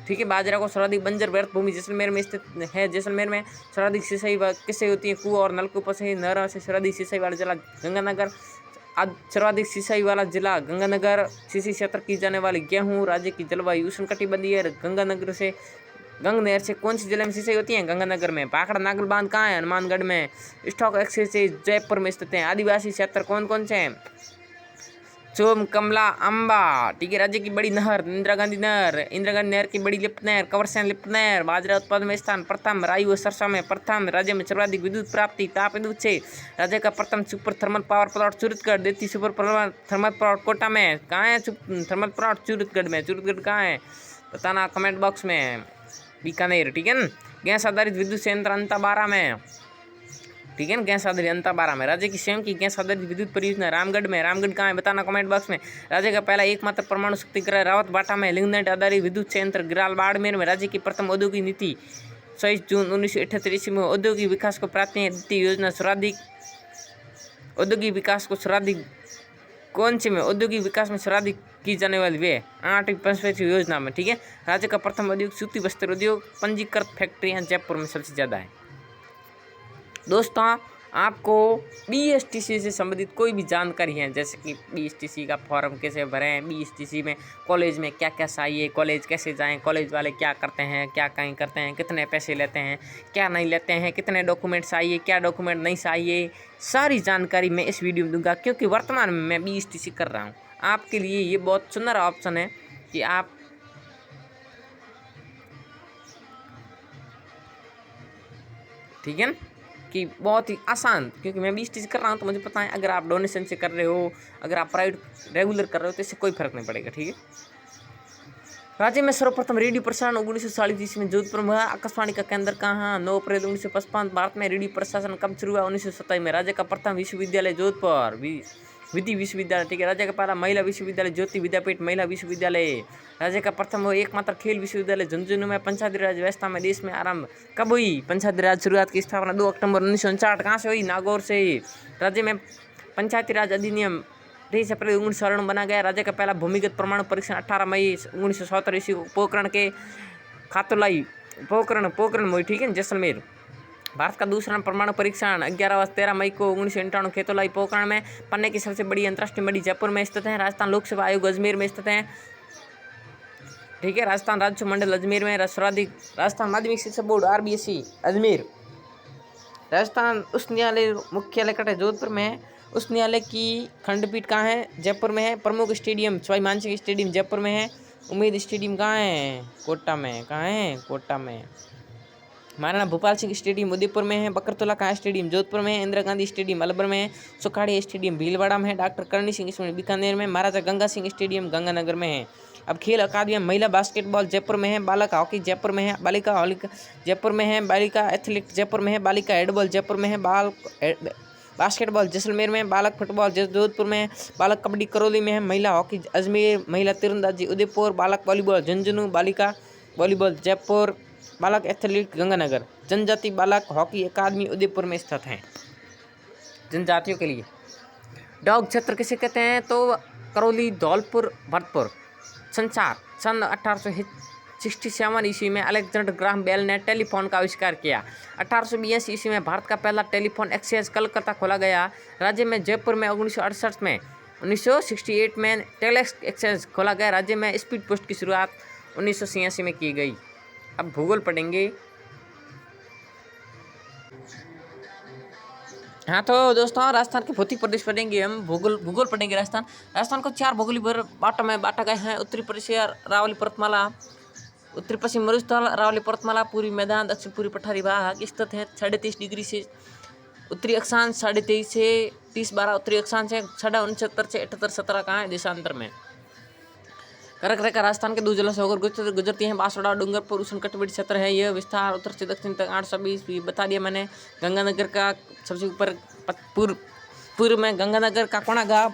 ठीक है। बाजरा को सर्वाधिक बंजर व्यर्थ भूमि जैसलमेर में स्थित है। जैसलमेर में सर्वाधिक सिंचाई किससे होती है, कुआं और नलकूपों से, नहरों से। सर्वाधिक सिंचाई वाला जिला गंगानगर। सर्वाधिक सिंचाई वाला जिला गंगानगर। सिंचाई क्षेत्र की जाने वाली गेहूं। राज्य की जलवायु उष्णकटिबंधीय है। गंगानगर से गंग नहर से कौन सी जिले में सिंचाई होती है गंगानगर में। भाखड़ा नागल बांध कहाँ है हनुमानगढ़ में। स्टॉक एक्सचेंज जयपुर में स्थित है। आदिवासी क्षेत्र कौन कौन से हैं चोम कमला अम्बा। ठीक है। राज्य की बड़ी नहर इंदिरा गांधी नहर की बड़ी लिफ्ट नहर कवरसेन लिफ्ट नहर। बाजरा उत्पादन में स्थान प्रथम। राई व सरसों में प्रथम। राज्य में सर्वाधिक विद्युत प्राप्ति ताप विद्युत से। राज्य का प्रथम super thermal power plant Suratgarh. देती सुपर थर्मल प्लांट कोटा में। कहाँ है थर्मल प्लांट सूरतगढ़ में। सूरतगढ़ कहाँ है बताना कमेंट बॉक्स में। बीकानेर। ठीक है ना। गैस आधारित विद्युत संयंत्र अंताबारा में। ठीक है ना। गैस आधारित अंताबारा में। राज्य की स्वयं की गैस आधारित विद्युत परियोजना रामगढ़ में। रामगढ़ कहाँ है बताना कमेंट बॉक्स में। राज्य का पहला एकमात्र परमाणु शक्ति ग्रह रावत बाटा में। लिग्नाइट आधारित विद्युत संयंत्र गिराल बाड़मेर में। राज्य की प्रथम औद्योगिक नीति 23 जून 1978 में। औद्योगिक विकास को प्राथमिकता द्वितीय योजना। सर्वाधिक औद्योगिक विकास को सर्वाधिक कौन सी में औद्योगिक विकास में सर्वाधिक की जाने वाली वे 8वीं पंचवर्षीय योजना में। ठीक है। राज्य का प्रथम उद्योग सूती वस्त्र उद्योग। पंजीकृत फैक्ट्रियाँ जयपुर में सबसे ज़्यादा है। दोस्तों आपको BSTC से संबंधित कोई भी जानकारी है, जैसे कि BSTC का फॉर्म कैसे भरें, BSTC में कॉलेज में क्या क्या चाहिए, कॉलेज कैसे जाएं, कॉलेज वाले क्या करते हैं, क्या कहीं करते हैं, कितने पैसे लेते हैं, क्या नहीं लेते हैं, कितने डॉक्यूमेंट चाहिए, क्या डॉक्यूमेंट नहीं चाहिए, सारी जानकारी मैं इस वीडियो में दूंगा। क्योंकि वर्तमान में मैं BSTC कर रहा हूँ। आपके लिए ये बहुत सुंदर ऑप्शन है कि आप ठीक है ना कि बहुत ही आसान, क्योंकि मैं BSTC कर रहा हूँ तो मुझे पता है। अगर आप डोनेशन से कर रहे हो, अगर आप प्राइवेट रेगुलर कर रहे हो तो इससे कोई फर्क नहीं पड़ेगा। ठीक है। राज्य में सर्वप्रथम रेडियो प्रसारण 1947 में जोधपुर में हुआ। आकाशवाणी का केंद्र कहाँ 9 अप्रैल 1955। भारत में रेडियो प्रशासन कब शुरू हुआ 1927 में। राज्य का प्रथम विश्वविद्यालय जोधपुर विधि विश्वविद्यालय। ठीक है। राज्य का पहला महिला विश्वविद्यालय ज्योति विद्यापीठ महिला विश्वविद्यालय। राज्य का प्रथम और एकमात्र खेल विश्वविद्यालय झुंझुनू में। पंचायती राज व्यवस्था में देश में आरंभ कब हुई। पंचायती राज शुरुआत की स्थापना 2 अक्टूबर 1959 कहाँ से हुई नागौर से। राज्य में पंचायती राज अधिनियम 23 अप्रैल 1992 बना गया। राज्य का पहला भूमिगत परमाणु परीक्षण 18 मई 1977 ईस्वी को पोखरण के खातुलाई पोखरण हुई। ठीक है। जैसलमेर। भारत का दूसरा परमाणु परीक्षण 13 मई को 1991 खेतोलाई पोखरण में। पन्ने की सबसे बड़ी अंतर्राष्ट्रीय मंडी जयपुर में स्थित है। राजस्थान लोकसेवा आयोग अजमेर में स्थित है। ठीक है। राजस्थान राज्य मंडल अजमेर में। सर्वाधिक राजस्थान माध्यमिक शिक्षा बोर्ड RBSE अजमेर। राजस्थान उच्च न्यायालय मुख्यालय कटा जोधपुर में है। उच्च न्यायालय की खंडपीठ कहाँ है? जयपुर में है। प्रमुख स्टेडियम सवाई मानसिंह स्टेडियम जयपुर में है। उम्मीद स्टेडियम कहाँ है? कोटा में। कहाँ है? कोटा में। महाराणा भूपाल सिंह स्टेडियम उदयपुर में है। बकरतुल्ला खां स्टेडियम जोधपुर में है। इंदिरा गांधी स्टेडियम अलवर में है। सुखाड़ी स्टेडियम भीलवाड़ा में है। डॉक्टर करणी सिंह स्टेडियम बीकानेर में। महाराजा गंगा सिंह स्टेडियम गंगानगर में है। अब खेल अकादमी महिला बास्केटबॉल जयपुर में है। बालक हॉकी जयपुर में है। बालिका हॉकी जयपुर में है। बालिका एथलेटिक्स जयपुर में है। बालिका हैंडबॉल जयपुर में है। बास्केटबॉल जैसलमेर में। बालक फुटबॉल जोधपुर में है। बालक कबड्डी करौली में है। महिला हॉकी अजमेर। महिला तीरंदाजी उदयपुर। बालक वॉलीबॉल झुंझुनू। बालिका वॉलीबॉल जयपुर। बालक एथलीट गंगानगर। जनजाति बालक हॉकी अकादमी उदयपुर में स्थित हैं। जनजातियों के लिए डॉग क्षेत्र किसे कहते हैं? तो करौली, धौलपुर, भरतपुर। संचार सन 1867 ईस्वी में अलेक्जेंडर ग्राहम बेल ने टेलीफोन का आविष्कार किया। 1882 ईस्वी में भारत का पहला टेलीफोन एक्सचेंज कलकत्ता खोला गया। राज्य में जयपुर में 1968 में 1968 में टेलेक्स एक्सचेंज खोला गया। राज्य में स्पीड पोस्ट की शुरुआत 1986 में की गई। अब भूगोल पढ़ेंगे। हाँ तो दोस्तों राजस्थान के भौतिक प्रदेश पढ़ेंगे हम। भूगोल पढ़ेंगे। राजस्थान को 4 भौगोलिक बाटों में बांटा गया है। उत्तरी परिसीय अरावली पर्वतमाला, उत्तरी पश्चिम मरुस्थल अरावली पर्वतमाला, पूर्वी मैदान, दक्षिण पूर्वी पठारी भाग स्थित है। 23.5 डिग्री से उत्तरी अक्षांश, 23.5 से 30-12 उत्तरी अक्षांश है। 69 से 78-17 कहाँ है? देशांतर में। कर्क रेखा राजस्थान के 2 जिलों से होकर गुजरती हैं। बांसवाड़ा डूंगरपुर उष्णकटिबंधीय क्षेत्र है। यह विस्तार उत्तर से दक्षिण तक 820 बता दिया मैंने। गंगानगर का सबसे ऊपर पूर्व में गंगानगर का कोना गांव,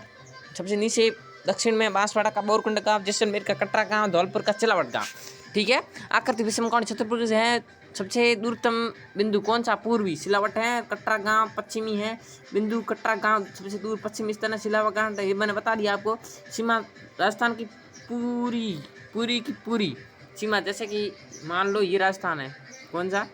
सबसे नीचे दक्षिण में बांसवाड़ा का बोरकुंड गांव, जैसलमेर का कटरा गांव, धौलपुर का चिलावट गांव। ठीक है। आकृति विषमकोण छतरपुर से है। सबसे दूरतम बिंदु कौन सा? पूर्वी सिलावट है। कटरा गांव पश्चिमी है बिंदु। कटरा गांव सबसे दूर पश्चिमी स्थित है। सिलावट गांव ये मैंने बता दिया आपको। सीमा राजस्थान की पूरी की पूरी सीमा, जैसे कि मान लो ये राजस्थान है। कौन सा?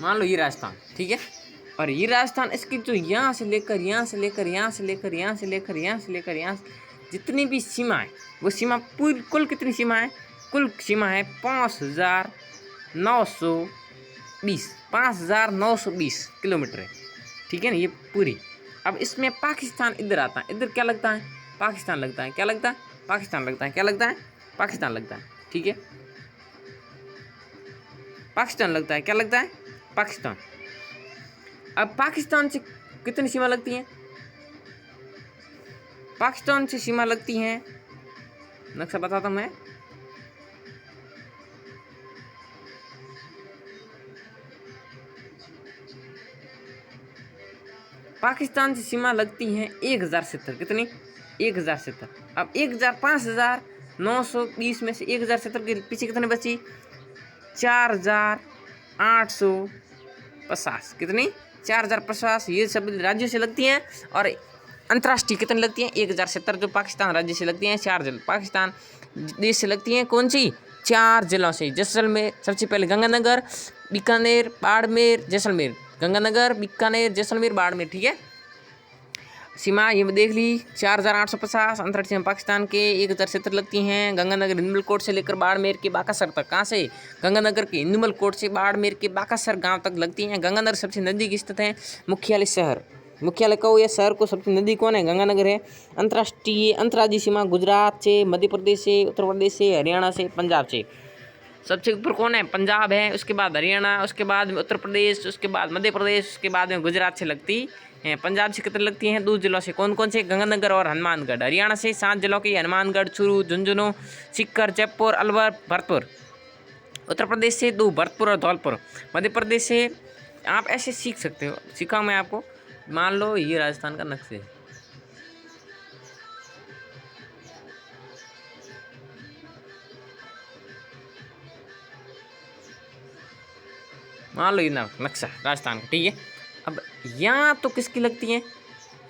मान लो ये राजस्थान। ठीक है। और ये राजस्थान इसकी जो यहाँ से लेकर जितनी भी सीमा है वो सीमा कुल कितनी सीमा है? कुल सीमा है 5,920 किलोमीटर है। ठीक है ना, ये पूरी। अब इसमें पाकिस्तान इधर आता है। इधर क्या लगता है? पाकिस्तान लगता है। क्या लगता है? पाकिस्तान लगता है। क्या लगता है? पाकिस्तान लगता है। ठीक है। पाकिस्तान लगता है। क्या लगता है? पाकिस्तान। अब पाकिस्तान से कितनी सीमा लगती हैं? पाकिस्तान से सीमा लगती हैं, नक्शा बताता हूं मैं। पाकिस्तान से सीमा लगती हैं 1070। कितनी? 1070। अब 5,920 में से 1070 के पीछे कितनी बची? 4,850। कितनी? 4,050। ये सब राज्यों से लगती हैं। और अंतर्राष्ट्रीय कितनी लगती हैं? 1,070 जो पाकिस्तान राज्य से लगती हैं। 4 जिले पाकिस्तान देश से लगती हैं। कौन सी? 4 जिलों से। जैसलमेर सबसे पहले, गंगानगर, बीकानेर, बाड़मेर, जैसलमेर। गंगानगर, बीकानेर, जैसलमेर, बाड़मेर। ठीक है। सीमा ये देख ली। 4,850 अंतर्राष्ट्रीय पाकिस्तान के 1,070 लगती हैं। गंगानगर हिंदुमल कोट से लेकर बाड़मेर के बाकासर तक। कहाँ से? गंगानगर के हिंदुमल कोट से बाड़मेर के बाकासर गांव तक लगती हैं। गंगानगर सबसे नजदीक स्थित है। मुख्यालय कहो या शहर को सबसे नजदीक कौन है? गंगानगर है। अंतर्राज्यीय सीमा गुजरात से, मध्य प्रदेश से, उत्तर प्रदेश से, हरियाणा से, पंजाब से। सबसे ऊपर कौन है? पंजाब है। उसके बाद हरियाणा, उसके बाद में उत्तर प्रदेश, उसके बाद मध्य प्रदेश, उसके बाद में गुजरात से लगती हैं। पंजाब से कितनी लगती हैं? 2 जिलों से। कौन कौन से? गंगानगर और हनुमानगढ़। हरियाणा से 7 जिलों के, हनुमानगढ़, चूरू, झुंझुनू, सीकर, जयपुर, अलवर, भरतपुर। उत्तर प्रदेश से 2, भरतपुर और धौलपुर। मध्य प्रदेश से आप ऐसे सीख सकते हो। सीखा मैं आपको। मान लो ये राजस्थान का नक्शे है। मान लो ये नक्शा राजस्थान का। ठीक है। अब यहाँ तो किसकी लगती हैं?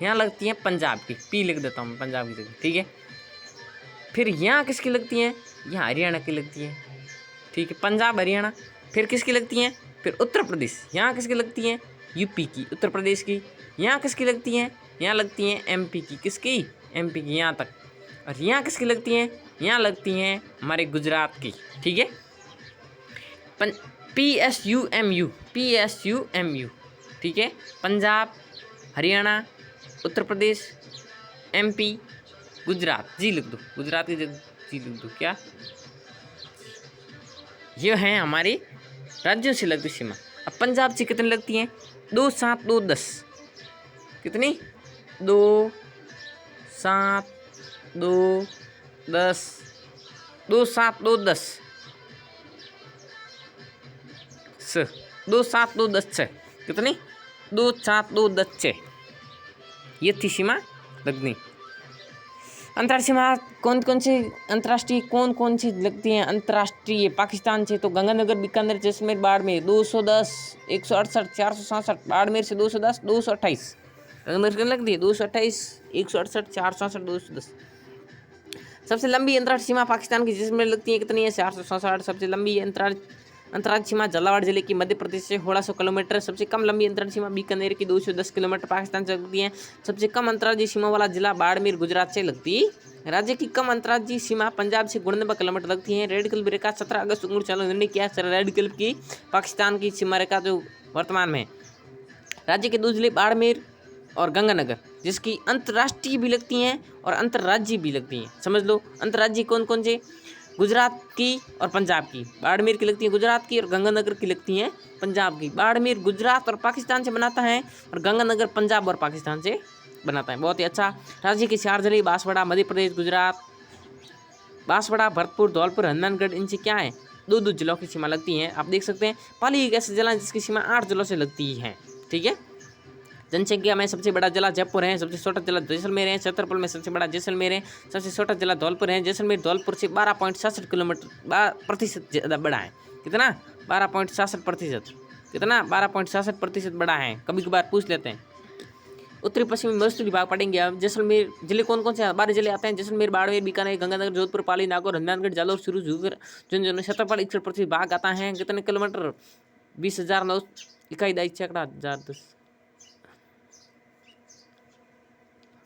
यहाँ लगती हैं पंजाब की। पी लिख देता हूँ पंजाब की जगह। ठीक है। फिर यहाँ किसकी लगती हैं? यहाँ हरियाणा की लगती है। ठीक है। पंजाब हरियाणा। फिर किसकी लगती हैं, फिर उत्तर प्रदेश, यहाँ किसकी लगती हैं, यूपी की, उत्तर प्रदेश की, यहाँ किसकी लगती हैं, यहाँ लगती हैं एमपी की, किसकी, एमपी की, यहाँ तक। और यहाँ किसकी लगती हैं, यहाँ लगती हैं हमारे गुजरात की, ठीक है। PSUMU, PSUMU, ठीक है। पंजाब, हरियाणा, उत्तर प्रदेश, MP, गुजरात, जी लिख दो, गुजरात की जगह जी लिख दो, क्या, ये हैं हमारे राज्यों से लगती सीमा। अब पंजाब से कितनी लगती हैं, 2, 7, 2, 10, कितनी, 2, 7, 2, 10, 2, 7, 2, 10, 2, 7, 2, 10 6, कितनी, 2, 7, 2, 10 6, ये थी सीमा लगनी। अंतर्राष्ट्रीय सीमा कौन कौन सी लगती हैं अंतर्राष्ट्रीय, पाकिस्तान से तो गंगानगर, बीकानेर, जैसलमेर, बाड़मेर, 210, 168, 467, बाड़मेर से 210, 228, गंगानगर की लगती है 228, 168, 467, 210। सबसे लंबी अंतर्राष्ट्रीय सीमा पाकिस्तान की जैसलमेर लगती है, कितनी है, 467। सबसे लंबी अंतर्राष्ट्रीय सीमा झालावाड़ जिले की मध्य प्रदेश से 1600 किलोमीटर। सबसे कम लंबी अंतर्राष्ट्रीय सीमा बीकानेर की 210 किलोमीटर पाकिस्तान से लगती है। सबसे कम अंतर्राज्यीय सीमा वाला जिला बाड़मेर गुजरात से लगती है। राज्य की कम अंतर्राज्यीय सीमा पंजाब से 99 किलोमीटर लगती है। रेड क्लिफ रेखा 17 अगस्त 1994 निर्णय किया। रेड क्लिफ की पाकिस्तान की सीमा रेखा जो वर्तमान में राज्य के 2 जिले बाड़मेर और गंगानगर, जिसकी अंतर्राष्ट्रीय भी लगती हैं और अंतर्राज्यीय भी लगती हैं। समझ लो अंतर्राज्यीय कौन कौन से, गुजरात की और पंजाब की। बाड़मेर की लगती है गुजरात की और गंगानगर की लगती हैं पंजाब की। बाड़मेर गुजरात और पाकिस्तान से बनाता है और गंगानगर पंजाब और पाकिस्तान से बनाता है। बहुत ही अच्छा। राज्य की 4 जिले बांसवाड़ा मध्य प्रदेश गुजरात, बांसवाड़ा, भरतपुर, धौलपुर, हनुमानगढ़, इनसे क्या है 2-2 जिलों की सीमा लगती है। आप देख सकते हैं पाली एक ऐसा जिला है जिसकी सीमा 8 जिलों से लगती है, ठीक है। जनसंख्या में सबसे बड़ा जिला जयपुर है, सबसे छोटा जिला जैसलमेर है, क्षेत्रफल में सबसे बड़ा जैसलमेर है, सबसे छोटा जिला धौलपुर है। जैसलमेर धौलपुर से 12.67 किलोमीटर प्रतिशत ज़्यादा बड़ा है। कितना, 12.67%, कितना, 12.67% बड़ा है। कभी कभार पूछ लेते हैं। उत्तरी पश्चिमी मरुस्थल विभाग पढ़ेंगे अब। जैसलमेर जिले कौन कौन से 12 जिले आते हैं, जैसलमेर, बाड़मेर, बीकानेर, गंगानगर, जोधपुर, पाली, नागौर, हनुमानगढ़, जालौर, सिरू, झुंझुनू, झुंझुनू। क्षेत्रफल 61% भाग आता है। कितने किलोमीटर, 20,009 इकाई दाई सैकड़ा 1010,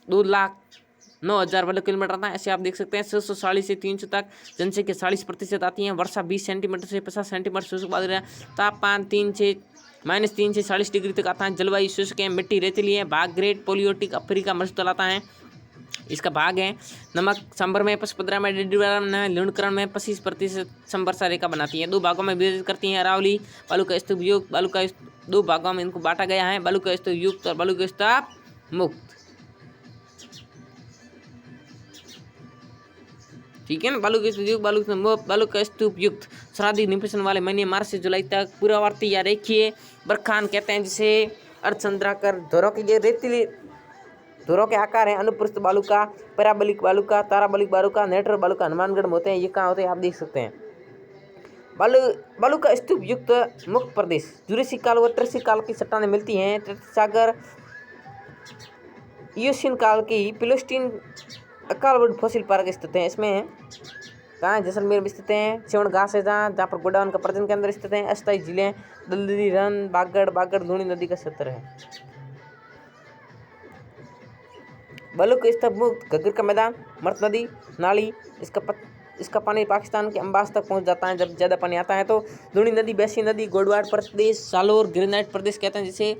2,09,000 वर्ग किलोमीटर आता है। ऐसे आप देख सकते हैं 640 से 300 तक। जनसंख्या 40% आती है। वर्षा 20 सेंटीमीटर से 50 सेंटीमीटर शुष्क बाद रहा। तापमान -3 से 40 डिग्री तक आता है। जलवायु शुष्क है, मिट्टी रेतीली है। भाग ग्रेट पोलियोटिक अफ्रीका मरुस्थल आता है, इसका भाग है। नमक सांबर में 15 में, लुणकरण में 25% संवर्षा रेखा बनाती है। 2 भागों में विभाजित करती है। अरावली बालू का स्तूप युक्त, बालू का 2 भागों में इनको बांटा गया है, बालू का स्तूप युक्त और बालू का स्तूप मुक्त, ठीक है ना। बालू का स्तूप युक्त, बालू का स्तूप युक्त। सर्वाधिक निम्न वाले महीने मार्च से जुलाई तक। पूर्ववर्ती या रेखीय बरखान कहते हैं जिसे। अर्धचंद्राकार धुरों के, ये रेतीली धुरों के आकार हैं। अनुप्रस्थ बालू का, पैराबोलिक बालू का, ताराबोलिक बालू का, नेटवर्क बालू का हनुमानगढ़ में होते हैं। ये कहाँ होते हैं आप देख सकते हैं। बालू का स्तूप युक्त मुक्त प्रदेश। जुरेसिक काल व त्रेसिक काल की चट्टानें मिलती हैं। तृतीय सागर इयोसीन काल की प्लेस्टीन अकालवुड फॉसिल पार्क स्थित है। इसमें कहाँ है, जैसलमेर में स्थित है। सेवण घास है जहाँ पर गोडाउन का प्रजनन केंद्र स्थित है। अस्थायी जिले दलदली रन, बागड़ लूणी नदी का क्षेत्र है। बालू का स्तूप मुक्त, घग्गर का मैदान, मर्त नदी नाली, इसका पानी पाकिस्तान के अंबास तक पहुंच जाता है जब ज़्यादा पानी आता है तो। लूणी नदी, बैसी नदी, गोडवाड़ प्रदेश, जालोर ग्रेनाइट प्रदेश कहते हैं जिसे।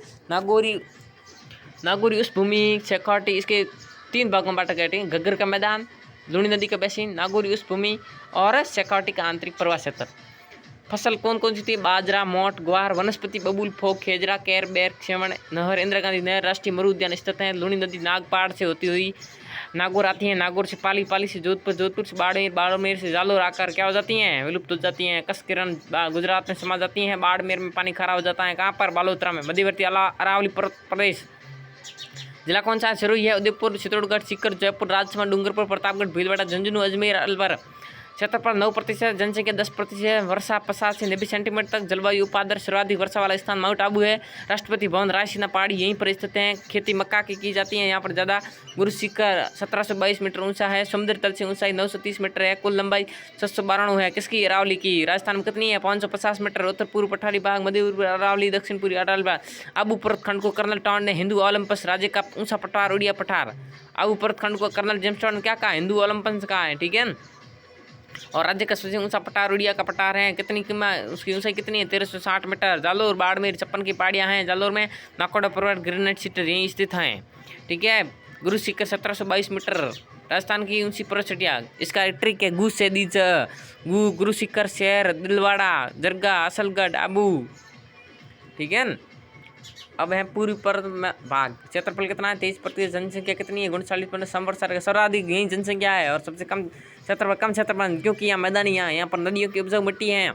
नागौरी उस भूमि, शेखावटी, इसके 3 भागों में बांटा गया है। घग्गर का मैदान, लूणी नदी का बेसिन, नागौरी उस भूमि और शेखावटी का आंतरिक प्रवाह क्षेत्र। फसल कौन कौन सी थी, बाजरा, मोट, ग्वार। वनस्पति बबूल, फोक, खेजरा, कैर, बैर, सेवण। नहर इंदिरा गांधी नहर, राष्ट्रीय मरु उद्यान स्थित है। लूणी नदी नागपाड़ से होती हुई नागौर आती है। नागौर से पाली, पाली से जोधपुर, जोधपुर से बाड़मेर, बाड़मेर से जालोर आकर क्या हो जाती हैं, विलुप्त हो जाती हैं। कसकिरण गुजरात में समा जाती हैं। बाड़मेर में पानी खारा हो जाता है। कहाँ पर, बालोतरा में। मध्यवर्ती अरावली प्रदेश। जिला कौन सा है, सिरोही है। उदयपुर, चित्तौड़गढ़, सीकर, जयपुर, राजसमंद, डूंगरपुर, प्रतापगढ़, भीलवाड़ा, झुंझुनू, अजमेर, अलवर। क्षेत्रफल 9%, जनसंख्या 10%, वर्षा 50 से 90 सेंटीमीटर तक, जलवायु उपाद्र, सर्वाधिक वर्षा वाला स्थान माउंट आबू है। राष्ट्रपति भवन रायसीना पहाड़ी यहीं पर स्थित है। खेती मक्का की जाती है यहाँ पर ज़्यादा। गुरु शिखर 1722 मीटर ऊंचा है। समुद्र तल से ऊंचाई 930 मीटर है। कुल लंबाई 692 है। किसकी? अरावली की। राजस्थान में कितनी है? 550 मीटर। उत्तर पूर्व पठारी भाग, मध्य पूर्व अरावली, दक्षिण पूर्वी अरावली भाग। आबू पर्वतखंड को कर्नल टॉन ने हिंदू ओलंपस राज्य का ऊंचा पठार, उड़िया पठार। आबू पर्वतखंड को कर्नल जेम्स टॉन ने क्या कहा? हिंदू ओलंपस कहा है, ठीक है। और राज्य का सबसे ऊंचा पठार उड़िया का पठार है। कितनी उसकी ऊंचाई कितनी है? 1360 मीटर। जालोर, बाड़मेर, 56 की पहाड़ियाँ हैं। जालोर में नाकोड़ा पर्वत, ग्रेनाइट सिटर यहीं स्थित हैं, ठीक है। गुरु शिखर 1722 मीटर, राजस्थान की ऊंची पर्वत चटिया। इसका ट्रिक है गु से दीज, गु, गुरु शिखर, शहर, दिलवाड़ा, जरगा, असलगढ़, आबू, ठीक है। अब है पूर्वी पर्वत भाग। क्षेत्रफल कितना है? 23%। जनसंख्या कितनी है? 39%। संवत्सर का सर्वाधिक यही जनसंख्या है और सबसे कम क्षेत्रफल, क्योंकि यहाँ मैदानी, यहाँ पर नदियों की उपजाऊ मिट्टी है।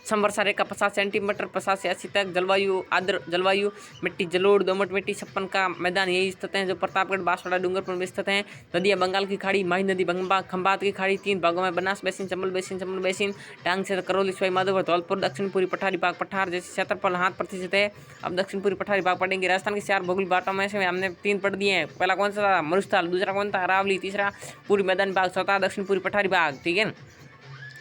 संवर्षा रेखा 50 सेंटीमीटर, 50 से 80 तक। जलवायु आर्द्र जलवायु, मिट्टी जलोढ़, दोमट मिट्टी, 56 का मैदान यही स्थित हैं, जो प्रतापगढ़, बांसवाड़ा, डूंगरपुर में स्थित हैं। नदियाँ बंगाल की खाड़ी, माही नदी, खंभात की खाड़ी। 3 भागों में बनास बेसिन, चंबल बेसिन, टांग से करौली, सवाई माधोपुर, धौलपुर। दक्षिण पूर्वी पठारी भाग, पठार जैसे क्षेत्रफल 7% है। अब दक्षिण पूर्वी पठारी भाग पढ़ेंगे। राजस्थान के 4 भौगोलिक बांटों में से हमने 3 पढ़ दिए हैं। पहला कौन सा था? मरुस्थल। दूसरा कौन था? अरावली। तीसरा पूर्वी मैदान भाग। चौथा दक्षिण पूर्वी पठारी भाग, ठीक है।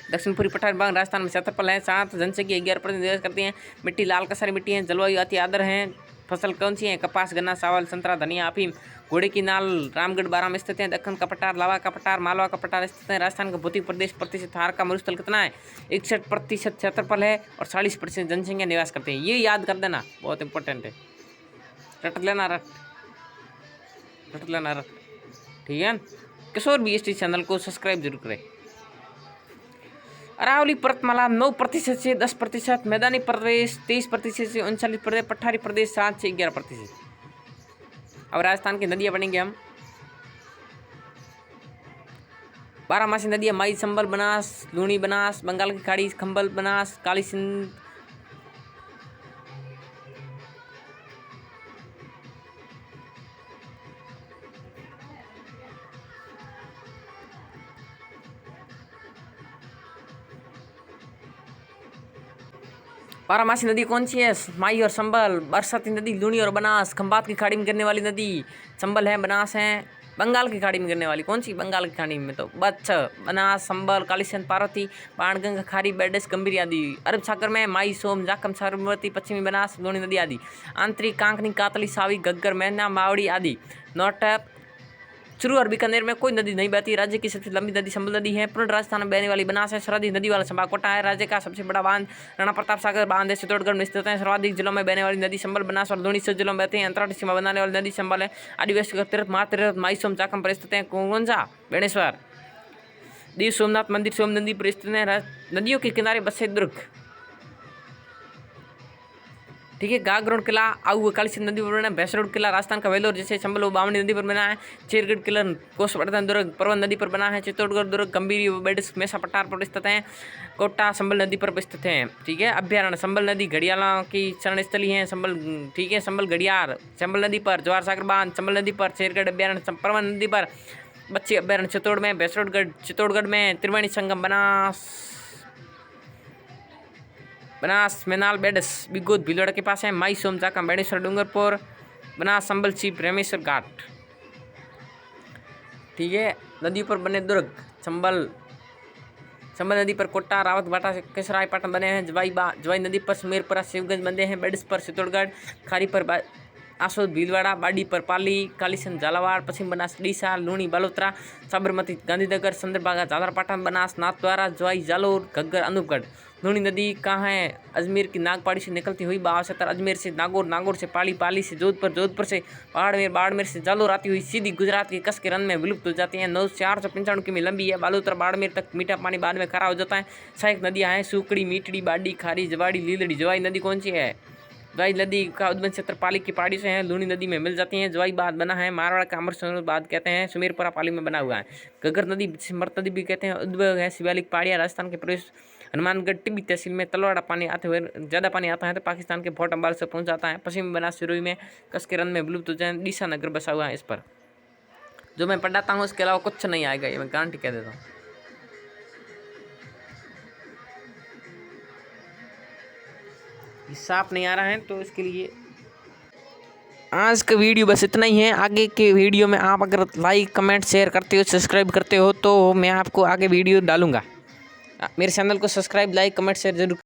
दक्षिण पूर्वी पठारी भाग राजस्थान में क्षेत्रफल है 7। जनसंख्या 11% निवेश करती हैं। मिट्टी लाल कसारी मिट्टी है। जलवायु अति आर्द्र है। फसल कौन सी है? कपास, गन्ना, चावल, संतरा, धनिया, अफीम। घोड़े की नाल रामगढ़ 12 में स्थित है। दक्कन का पठार, लावा का पठार, मालवा का पठार स्थित है। राजस्थान का भौतिक प्रदेश प्रतिशत, थार का मरुस्थल कितना है? 61% क्षेत्रफल है और 40% जनसंख्या निवास करते हैं। ये याद कर देना, बहुत इंपॉर्टेंट है। रट लेना, ठीक है। किशोर BST चैनल को सब्सक्राइब जरूर करें। अरावली पर्वतमाला 9% से 10%, मैदानी प्रदेश 23% से 39%, पठारी प्रदेश 7 से 11%। अब राजस्थान की नदियाँ पढ़ेंगे हम। 12मासी नदियाँ माई, संबल, बनास, लूणी, बनास, बंगाल की खाड़ी, खंबल, बनास, काली सिंध, बारामासी नदी कौन सी है? माई और संबल। बरसाती नदी लूणी और बनास। खंभात की खाड़ी में गिरने वाली नदी संबल है, बनास है। बंगाल की खाड़ी में गिरने वाली कौन सी? बंगाल की खाड़ी में तो बच्छ, बनास, संबल, कालीचंद, पार्वती, बाणगंगा खाड़ी, बेडस, गंभीर आदि। अरब सागर में माई, सोम, जाखम, साबरमती, पश्चिमी बनास, लूणी नदी आदि। आंतरिक कांकनी, कातली, सावी, घग्गर, मैना, मावड़ी आदि। नौटप, चूरू और बीकानेर में कोई नदी नहीं बहती। राज्य की सबसे लंबी नदी संबल नदी है। पूर्ण राजस्थान में बहने वाली बनास है। सर्वाधिक नदी वाला संभाग कोटा है। राज्य का सबसे बड़ा बांध राणा प्रताप सागर बांध है, चित्तौड़गढ़ में स्थित है। सर्वाधिक जिलों में बहने वाली नदी संबल, बनास और लूणी 6 जिलों में बहती है। अंतर्राष्ट्रीय सीमा बनाने वाली नदी संबल है। आदिवासी का तीर्थ, महातीर्थ माई सोम जाखम पर स्थित है। कौन सा? बेणेश्वर। दीव सोमनाथ मंदिर सोम नदी पर स्थित है। नदियों के किनारे बसे दुर्ग, ठीक है। गागरोड किला आऊ कालीचंद नदी पर बना है। भैंसरोड किला राजस्थान का वेलोर जैसे चंबल व बावनी नदी पर बना है। चेरगढ़ किला कोसवर्धन दुर्ग परवन नदी पर बना है। चित्तौड़गढ़ दुर्ग गंभीर बेडस मेसा पठार पर स्थित है। कोटा संबल नदी पर स्थित है, ठीक है। अभ्यारण्य संबल नदी घड़ियालों की चरण स्थली है संबल, ठीक है। संबल घड़ियाल संबल नदी पर, जवाहर सागर बांध संबल नदी पर, चेरगढ़ अभ्यारण्य परवन नदी पर, बच्ची अभ्यारण्य चित्तौड़ में, भैंसरोडगढ़ चित्तौड़गढ़ में, त्रिवेणी संगम बनास मेनाल बेडस बिगोद भीलवाड़ा के पास है। माई सोम जाखम बेणेश्वर डूंगरपुर, बनास संबल चीप रेमेश्वर घाट, ठीक है। नदी पर बने दुर्ग संबल नदी पर कोटा, रावत भाटा, केसराय पाटन बने हैं। जवाई नदी पर सुमेरपुरा, शिवगंज बंदे हैं। बेडस पर चित्तौड़गढ़, खारी पर आसोद भीलवाड़ा, बाडी पर पाली, कालीचंद झालावाड़, पश्चिम बनास डीसा, लूणी बालोतरा, साबरमती गांधीनगर, चंद्रभागा झालरापाटन, बनास नाथद्वारा, जवाई जालोर, घग्गर अनूपगढ़। लूणी नदी कहाँ है? अजमेर की नागपाड़ी से निकलती हुई बावसतर, अजमेर से नागौर, नागौर से पाली, पाली से जोधपुर, जोधपुर से बाड़मेर, बाड़मेर से जालोर आती हुई सीधी गुजरात के कस के रन में विलुप्त हो जाती है। 495 किमी लंबी है। बालोतरा बाड़मेर तक मीठा पानी बाद में खरा हो जाता है। सहायक नदियाँ हैं सूकड़ी, मीठड़ी, बाडी, खारी, जवाड़ी, लीलड़ी। जवाई नदी कौन सी है? जवाई नदी का उद्गम क्षेत्र पाली की पहाड़ी से है। लूणी नदी में मिल जाती हैं। जवाई बांध बना है, मारवाड़ का अमर सरोवर बांध कहते हैं, सुमेरपुरा पाली में बना हुआ है। घग्गर नदी मर्त नदी भी कहते हैं, उद्भव है शिवालिक पहाड़ियाँ। राजस्थान के प्रदेश हनुमानगढ़ टिब्बी तहसील में तलवाड़ा पानी आते हुए ज़्यादा पानी आता है तो पाकिस्तान के फोर्ट अंबाल से पहुंच जाता है। पश्चिमी बनास सिरोही में कस के रन में विलुप्त हो जाए। डीसा नगर बसा हुआ है। इस पर जो मैं पढ़ाता हूँ इसके अलावा कुछ नहीं आएगा, ये मैं गारंटी कह देता हूँ। साफ नहीं आ रहा है, तो इसके लिए आज का वीडियो बस इतना ही है। आगे के वीडियो में आप अगर लाइक कमेंट शेयर करते हो, सब्सक्राइब करते हो, तो मैं आपको आगे वीडियो डालूंगा। मेरे चैनल को सब्सक्राइब लाइक कमेंट शेयर जरूर